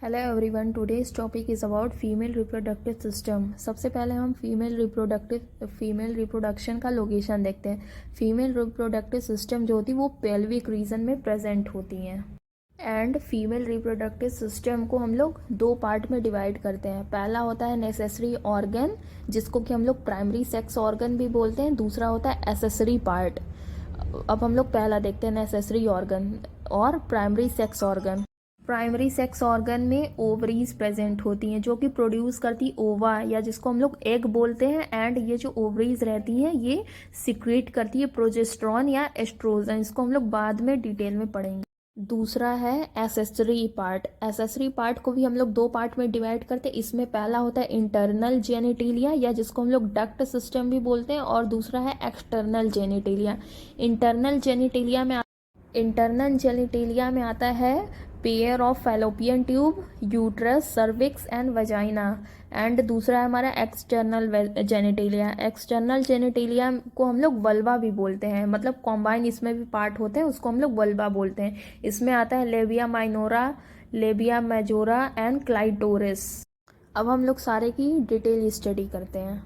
Hello everyone, today's topic is about female reproductive system. सबसे पहले हम फीमेल रिप्रोडक्शन का लोकेशन देखते हैं। फीमेल रिप्रोडक्टिव सिस्टम जो होती है वो पेल्विक रीजन में प्रेजेंट होती हैं। एंड फीमेल रिप्रोडक्टिव सिस्टम को हम लोग दो पार्ट में डिवाइड करते हैं। पहला होता है नेसेसरी ऑर्गन, जिसको कि हम लोग प्राइमरी सेक्स ऑर्गन भी बोलते हैं। दूसरा होता है एसेसरी पार्ट। अब हम लोग पहला देखते हैं, नेसेसरी ऑर्गन और primary sex organ. Primary sex organ में ओवरीज प्रेजेंट होती हैं जो कि प्रोड्यूस करती ओवा, या जिसको हम लोग एग बोलते हैं। एंड ये जो ओवरीज रहती हैं ये सिक्रीट करती है प्रोजेस्टेरॉन या एस्ट्रोजन। इसको हम लोग बाद में डिटेल में पढ़ेंगे। दूसरा है एसेसरी पार्ट। एसेसरी पार्ट को भी हम लोग दो पार्ट में डिवाइड करते हैं। इसमें पहला होता है इंटरनल जेनिटेलिया, या जिसको हम लोग डक्ट सिस्टम भी बोलते हैं, और दूसरा है एक्सटर्नल जेनिटेलिया। इंटरनल जेनिटेलिया में आता है pair of fallopian tube, uterus, cervix and vagina. And दूसरा है हमारा एक्सटर्नल जेनिटेलिया। एक्सटर्नल जेनिटेलिया को हम लोग वल्वा भी बोलते हैं, मतलब कॉम्बाइन इसमें भी पार्ट होते हैं, उसको हम लोग वल्वा बोलते हैं। इसमें आता है labia minora, labia majora and clitoris. अब हम लोग सारे की डिटेल स्टडी करते हैं।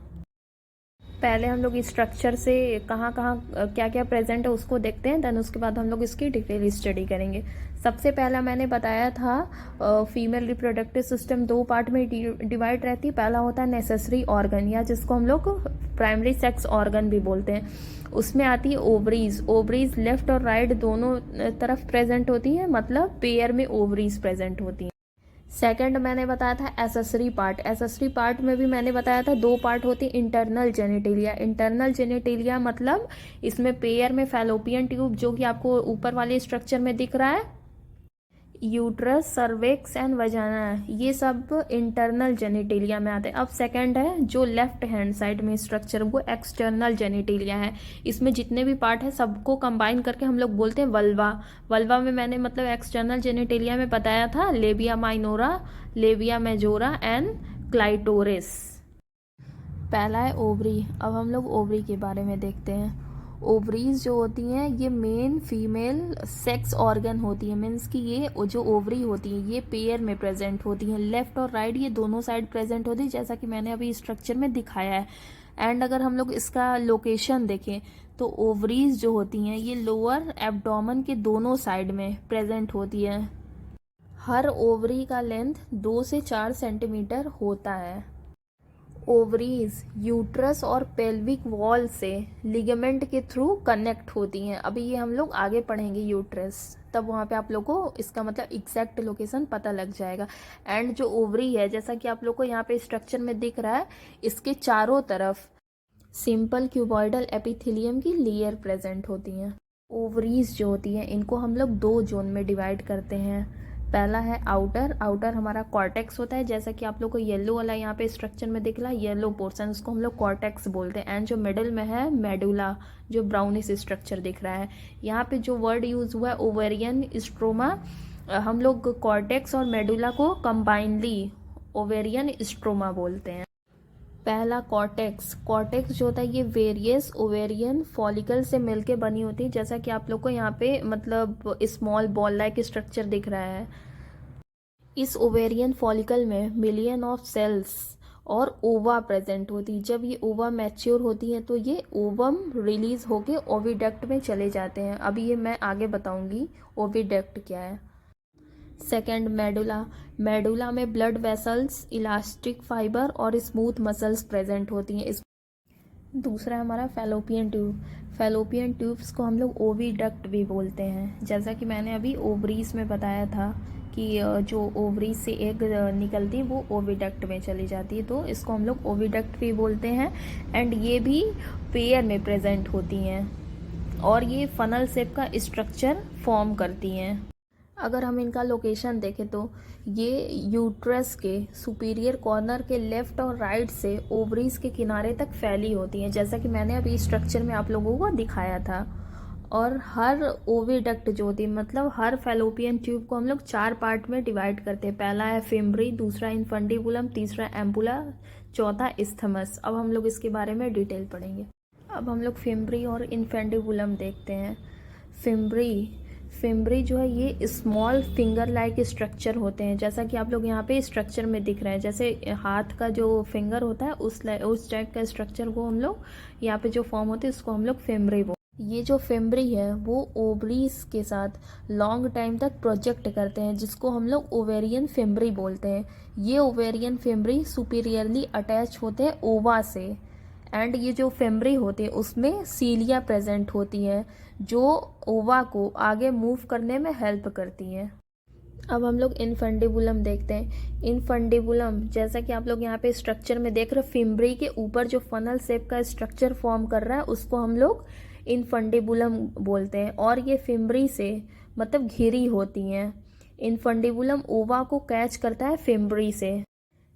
पहले हम लोग स्ट्रक्चर से कहाँ कहाँ क्या क्या प्रेजेंट है उसको देखते हैं, देन उसके बाद हम लोग इसकी डिटेल स्टडी करेंगे। सबसे पहला मैंने बताया था फीमेल रिप्रोडक्टिव सिस्टम दो पार्ट में डिवाइड रहती है। पहला होता है नेसेसरी ऑर्गन, या जिसको हम लोग प्राइमरी सेक्स ऑर्गन भी बोलते हैं। उसमें आती है ओवरीज। ओवरीज लेफ्ट और राइट दोनों तरफ प्रेजेंट होती है, मतलब पेयर में ओवरीज प्रेजेंट होती हैं। सेकंड मैंने बताया था एसेसरी पार्ट। एसेसरी पार्ट में भी मैंने बताया था दो पार्ट होती है, इंटरनल जेनिटेलिया। इंटरनल जेनिटेलिया मतलब इसमें पेयर में फैलोपियन ट्यूब, जो कि आपको ऊपर वाले स्ट्रक्चर में दिख रहा है, यूट्रस, सर्विक्स एंड वजाना, ये सब इंटरनल जेनिटेलिया में आते हैं। अब सेकंड है जो लेफ्ट हैंड साइड में स्ट्रक्चर, वो एक्सटर्नल जेनिटेलिया है। इसमें जितने भी पार्ट है सबको कंबाइन करके हम लोग बोलते हैं वल्वा। वल्वा में मैंने मतलब एक्सटर्नल जेनिटेलिया में बताया था labia minora, labia majora and clitoris. पहला है ओवरी। अब हम लोग ओवरी के बारे में देखते हैं। ओवरीज जो होती हैं ये मेन फीमेल सेक्स ऑर्गन होती है। मीन्स कि ये जो ओवरी होती है ये पेयर में प्रेजेंट होती हैं। लेफ्ट और राइट ये दोनों साइड प्रेजेंट होती है, जैसा कि मैंने अभी स्ट्रक्चर में दिखाया है। एंड अगर हम लोग इसका लोकेशन देखें तो ओवरीज जो होती हैं ये लोअर एब्डोमेन के दोनों साइड में प्रेजेंट होती है। हर ओवरी का लेंथ 2 से 4 सेंटीमीटर होता है। ओवरीज यूट्रस और पेल्विक वॉल से लिगामेंट के थ्रू कनेक्ट होती हैं। अभी ये हम लोग आगे पढ़ेंगे यूट्रस, तब वहाँ पे आप लोग को इसका मतलब एग्जैक्ट लोकेशन पता लग जाएगा। एंड जो ओवरी है, जैसा कि आप लोग को यहाँ पे स्ट्रक्चर में दिख रहा है, इसके चारों तरफ सिंपल क्यूबॉइडल एपिथेलियम की लेयर प्रेजेंट होती हैं। ओवरीज जो होती हैं इनको हम लोग दो जोन में डिवाइड करते हैं। पहला है आउटर। आउटर हमारा कॉर्टेक्स होता है, जैसा कि आप लोग को येलो वाला यहाँ पे स्ट्रक्चर में दिख रहा है, येलो पोर्शन, उसको हम लोग कॉर्टेक्स बोलते हैं। एंड जो मिडिल में है मेडुला, जो ब्राउनिश स्ट्रक्चर दिख रहा है। यहाँ पे जो वर्ड यूज हुआ है ओवेरियन स्ट्रोमा, हम लोग कॉर्टेक्स और मेडुला को कंबाइनली ओवेरियन स्ट्रोमा बोलते हैं। पहला कॉर्टेक्स। कॉर्टेक्स जो होता है ये वेरियस ओवेरियन फॉलिकल से मिलके बनी होती है, जैसा कि आप लोग को यहाँ पे मतलब स्मॉल बॉल लाइक स्ट्रक्चर दिख रहा है। इस ओवेरियन फॉलिकल में मिलियन ऑफ सेल्स और ओवा प्रेजेंट होती है। जब ये ओवा मैच्योर होती है तो ये ओवम रिलीज होके ओविडक्ट में चले जाते हैं। अभी ये मैं आगे बताऊंगी ओविडक्ट क्या है। Second medulla. मेडुला में ब्लड वेसल्स, इलास्टिक फाइबर और स्मूथ मसल्स प्रेजेंट होती हैं। दूसरा हमारा फैलोपियन ट्यूब। फैलोपियन ट्यूब्स को हम लोग ओविडक्ट भी बोलते हैं, जैसा कि मैंने अभी ओवरीज में बताया था कि जो ओवरीज से एग निकलती है वो ओविडक्ट में चली जाती है, तो इसको हम लोग ओविडक्ट भी बोलते हैं। एंड ये भी पेयर में प्रेजेंट होती हैं और ये फनल शेप का स्ट्रक्चर फॉर्म करती हैं। अगर हम इनका लोकेशन देखें तो ये यूट्रस के सुपीरियर कॉर्नर के लेफ्ट और राइट से ओवरीज के किनारे तक फैली होती हैं, जैसा कि मैंने अभी स्ट्रक्चर में आप लोगों को दिखाया था। और हर ओविडक्ट जो होती है, मतलब हर फैलोपियन ट्यूब को हम लोग 4 पार्ट में डिवाइड करते हैं। पहला है फिम्बरी, दूसरा इनफंडिबुलम, तीसरा एम्पुला, चौथा इस्थमस। अब हम लोग इसके बारे में डिटेल पढ़ेंगे। अब हम लोग फिम्बरी और इनफेंडिबुलम देखते हैं। फिम्बरी फिम्बरी जो है ये स्मॉल फिंगर लाइक स्ट्रक्चर होते हैं, जैसा कि आप लोग यहाँ पे स्ट्रक्चर में दिख रहे हैं, जैसे हाथ का जो फिंगर होता है उस टाइप का स्ट्रक्चर को हम लोग यहाँ पे जो फॉर्म होते हैं उसको हम लोग फिम्बरी बोलते हैं। ये जो फिम्बरी है वो ओवरीज के साथ लॉन्ग टाइम तक प्रोजेक्ट करते हैं, जिसको हम लोग ओवेरियन फिम्बरी बोलते हैं। ये ओवेरियन फिम्बरी सुपीरियरली अटैच होते हैं ओवा से, एंड ये जो फिम्बरी होती है उसमें सीलिया प्रेजेंट होती है जो ओवा को आगे मूव करने में हेल्प करती हैं। अब हम लोग इनफंडिबुलम देखते हैं। इनफंडिबुलम जैसा कि आप लोग यहाँ पे स्ट्रक्चर में देख रहे हो, फिम्बरी के ऊपर जो फनल शेप का स्ट्रक्चर फॉर्म कर रहा है उसको हम लोग इनफंडिबुलम बोलते हैं, और ये फिम्बरी से मतलब घिरी होती हैं। इनफंडिबुलम ओवा को कैच करता है फिम्बरी से।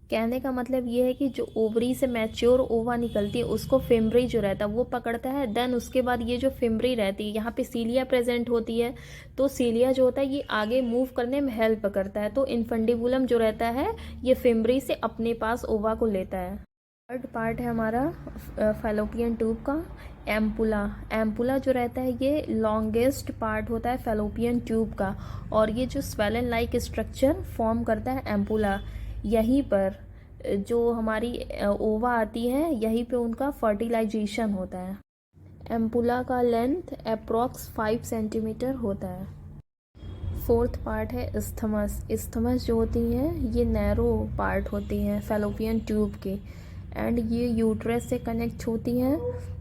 कहने का मतलब ये है कि जो ओवरी से मैच्योर ओवा निकलती है उसको फिम्बरी जो रहता है वो पकड़ता है। देन उसके बाद ये जो फिम्बरी रहती है यहाँ पे सीलिया प्रेजेंट होती है, तो सीलिया जो होता है ये आगे मूव करने में हेल्प करता है। तो इनफंडिबुलम जो रहता है ये फिम्बरी से अपने पास ओवा को लेता है। थर्ड पार्ट है हमारा फैलोपियन ट्यूब का, एम्पुला। एम्पुला जो रहता है ये लॉन्गेस्ट पार्ट होता है फैलोपियन ट्यूब का, और ये जो स्वेलन लाइक स्ट्रक्चर फॉर्म करता है एम्पुला, यहीं पर जो हमारी ओवा आती है यहीं पे उनका फर्टिलाइजेशन होता है। एम्पुला का लेंथ अप्रॉक्स 5 सेंटीमीटर होता है। फोर्थ पार्ट है इस्थमस। इस्थमस जो होती हैं ये नैरो पार्ट होती हैं फैलोपियन ट्यूब की, एंड ये यूट्रस से कनेक्ट होती हैं।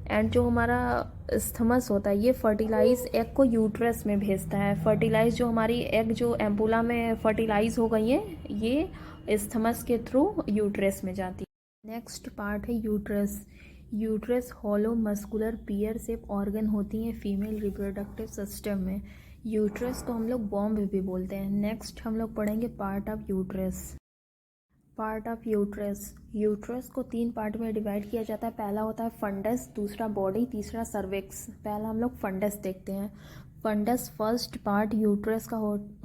एंड जो हमारा इस्थमस होता है ये फर्टिलाइज एग को यूट्रस में भेजता है। फर्टिलाइज जो हमारी एग जो एम्पुला में फर्टिलाइज हो गई हैं ये इस्थमस के थ्रू यूट्रस में जाती है। नेक्स्ट पार्ट है यूट्रस। यूट्रस हॉलो मस्कुलर पियर शेप ऑर्गन होती हैं फीमेल रिप्रोडक्टिव सिस्टम में। यूट्रस को हम लोग बॉम्ब भी बोलते हैं। नेक्स्ट हम लोग पढ़ेंगे part of uterus. Part of uterus. Uterus को 3 पार्ट में डिवाइड किया जाता है। पहला होता है फंडस, दूसरा बॉडी, तीसरा सर्विक्स। पहला हम लोग फंडस देखते हैं। फंडस फर्स्ट पार्ट यूट्रस का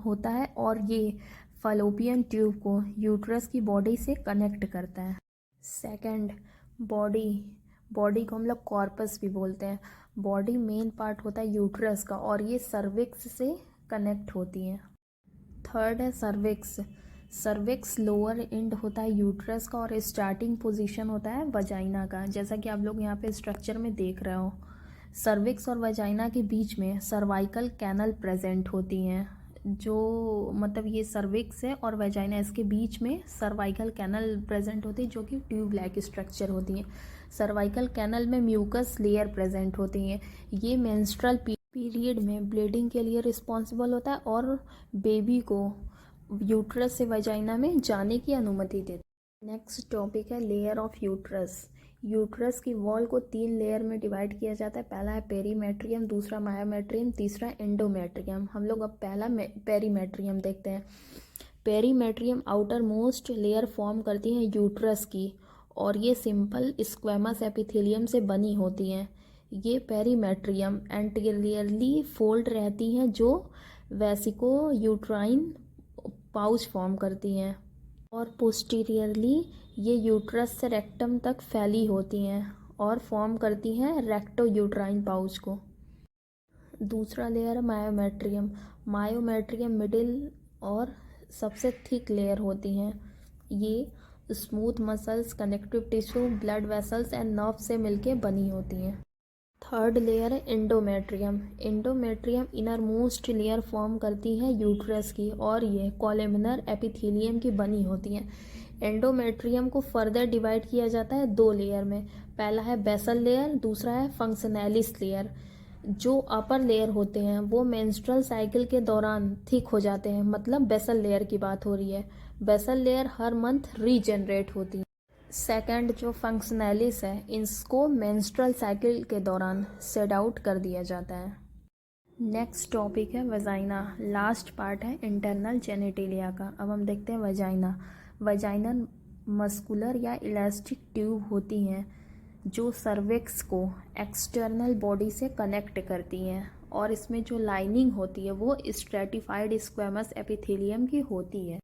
होता है, और ये फैलोपियन ट्यूब को यूट्रस की बॉडी से कनेक्ट करता है। Second body. बॉडी को हम लोग कॉर्पस भी बोलते हैं। बॉडी मेन पार्ट होता है यूट्रस का, और ये सर्विक्स से कनेक्ट होती है। थर्ड है सर्विक्स। सर्विक्स लोअर एंड होता है यूट्रस का, और स्टार्टिंग पोजीशन होता है वजाइना का, जैसा कि आप लोग यहाँ पे स्ट्रक्चर में देख रहे हो। सर्विक्स और वजाइना के बीच में सर्वाइकल कैनल प्रेजेंट होती हैं, जो मतलब ये सर्विक्स है और वजाइना इसके बीच में सर्वाइकल कैनल प्रेजेंट होती है जो कि ट्यूब लाइक स्ट्रक्चर होती है। सर्वाइकल कैनल में म्यूकस लेयर प्रेजेंट होती हैं। ये मेंस्ट्रुअल पीरियड में ब्लीडिंग के लिए रिस्पॉन्सिबल होता है और बेबी को यूट्रस से वजाइना में जाने की अनुमति देता है। नेक्स्ट टॉपिक है लेयर ऑफ यूट्रस। यूट्रस की वॉल को 3 लेयर में डिवाइड किया जाता है। पहला है पेरीमेट्रियम, दूसरा मायोमेट्रियम, तीसरा एंडोमेट्रियम। हम लोग अब पहला पेरीमेट्रियम देखते हैं। Perimetrium outer most layer form करती है यूट्रस की, और ये सिंपल स्क्वेमस एपिथेलियम से बनी होती हैं। ये पेरीमेट्रियम एंटीरियरली फोल्ड रहती हैं जो वेसिको यूट्राइन पाउच फॉर्म करती हैं, और पोस्टीरियरली ये यूट्रस से रेक्टम तक फैली होती हैं और फॉर्म करती हैं रेक्टो यूट्राइन पाउच को। दूसरा लेयर है मायोमेट्रियम। मायोमेट्रियम मिडिल और सबसे थिक लेयर होती हैं। ये smooth muscles, connective tissue, blood vessels and nerve से मिलके बनी होती हैं। थर्ड लेयर है endometrium. Endometrium inner most layer form करती है यूट्रस की, और ये कॉलमनर एपिथेलियम की बनी होती हैं। एंडोमेट्रियम को फर्दर डिवाइड किया जाता है 2 लेयर में। पहला है बेसल लेयर, दूसरा है फंक्शनैलिस लेयर। जो अपर लेयर होते हैं वो मेंस्ट्रुअल साइकिल के दौरान थिक हो जाते हैं, मतलब बेसल लेयर की बात हो रही है। बेसल लेयर हर मंथ रीजनरेट होती है। सेकंड जो फंक्शनैलिस है इसको मेंस्ट्रुअल साइकिल के दौरान सेड आउट कर दिया जाता है। नेक्स्ट टॉपिक है वजाइना। लास्ट पार्ट है इंटरनल जेनिटेलिया का। अब हम देखते हैं वजाइना। वजाइना मस्कुलर या इलास्टिक ट्यूब होती हैं जो सर्विक्स को एक्सटर्नल बॉडी से कनेक्ट करती हैं, और इसमें जो लाइनिंग होती है वो स्ट्रेटिफाइड स्क्वेमस एपिथेलियम की होती है।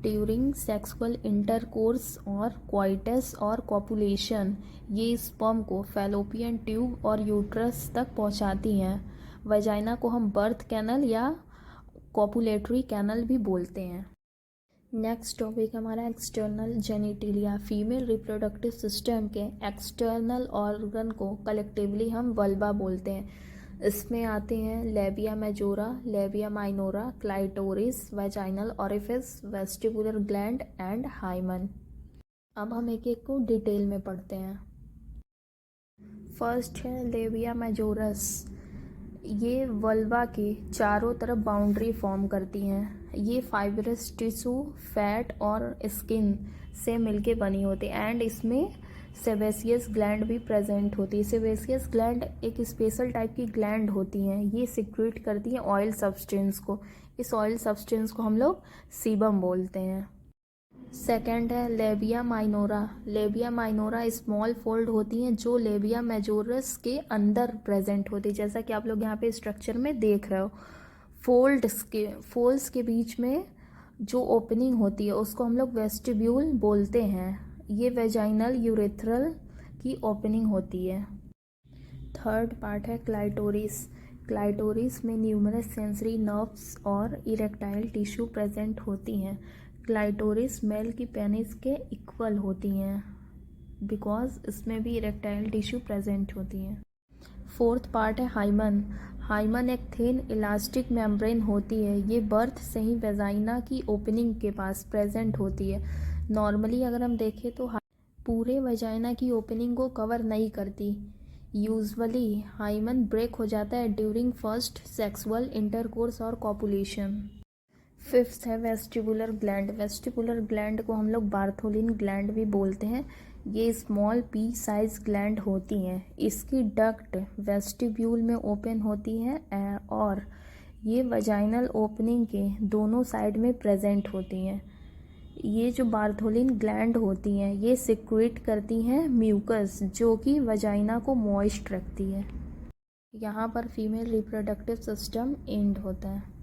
ड्यूरिंग सेक्सुअल इंटरकोर्स और क्वाइटस और कॉपुलेशन ये स्पर्म को फैलोपियन ट्यूब और यूट्रस तक पहुंचाती हैं। वजाइना को हम बर्थ कैनल या कॉपुलेटरी कैनल भी बोलते हैं। नेक्स्ट टॉपिक हमारा external genitalia. Female reproductive system के एक्सटर्नल ऑर्गन को कलेक्टिवली हम वल्वा बोलते हैं। इसमें आते हैं labia majora, labia minora, clitoris, vaginal orifice, vestibular gland and hymen. अब हम एक एक को डिटेल में पढ़ते हैं। फर्स्ट है लेबिया मेजोरस। ये वल्वा के चारों तरफ बाउंड्री फॉर्म करती हैं। ये फाइब्रस टिश्यू, फैट और स्किन से मिलके बनी होती है एंड इसमें सेबेसियस ग्लैंड भी प्रेजेंट होती है। सेबेसियस ग्लैंड एक स्पेशल टाइप की ग्लैंड होती हैं। ये सिक्रीट करती हैं ऑयल सब्सटेंस को। इस ऑयल सब्सटेंस को हम लोग सीबम बोलते हैं। सेकेंड है labia minora. Labia minora small fold होती हैं जो लेबिया मेजोरस के अंदर प्रेजेंट होती है। जैसा कि आप लोग यहाँ पे स्ट्रक्चर में देख रहे हो, फोल्ड्स के बीच में जो ओपनिंग होती है उसको हम लोग वेस्टिब्यूल बोलते हैं। ये वेजाइनल यूरेथ्रल की ओपनिंग होती है। थर्ड पार्ट है क्लाइटोरिस। क्लाइटोरिस में न्यूमरस सेंसरी नर्व्स और इरेक्टाइल टिश्यू प्रेजेंट होती हैं। क्लाइटोरिस मेल की पेनिस के इक्वल होती हैं बिकॉज इसमें भी इरेक्टाइल टिश्यू प्रेजेंट होती हैं। फोर्थ पार्ट है हाइमन। हाइमन एक थिन इलास्टिक मेम्ब्रेन होती है। ये बर्थ से ही वेजाइना की ओपनिंग के पास प्रेजेंट होती है। नॉर्मली अगर हम देखें तो पूरे वजाइना की ओपनिंग को कवर नहीं करती। यूजुअली हाइमन ब्रेक हो जाता है ड्यूरिंग फर्स्ट सेक्सुअल इंटरकोर्स और कॉपुलेशन। फिफ्थ है वेस्टिबुलर ग्लैंड। वेस्टिबुलर ग्लैंड को हम लोग बार्थोलिन ग्लैंड भी बोलते हैं। ये स्मॉल पी साइज ग्लैंड होती हैं। इसकी डक्ट वेस्टिब्यूल में ओपन होती हैं और ये वजाइनल ओपनिंग के दोनों साइड में प्रेजेंट होती हैं। ये जो बार्थोलिन ग्लैंड होती हैं ये सिक्रीट करती हैं म्यूकस जो कि वजाइना को मॉइस्ट रखती है। यहाँ पर फीमेल रिप्रोडक्टिव सिस्टम एंड होता है।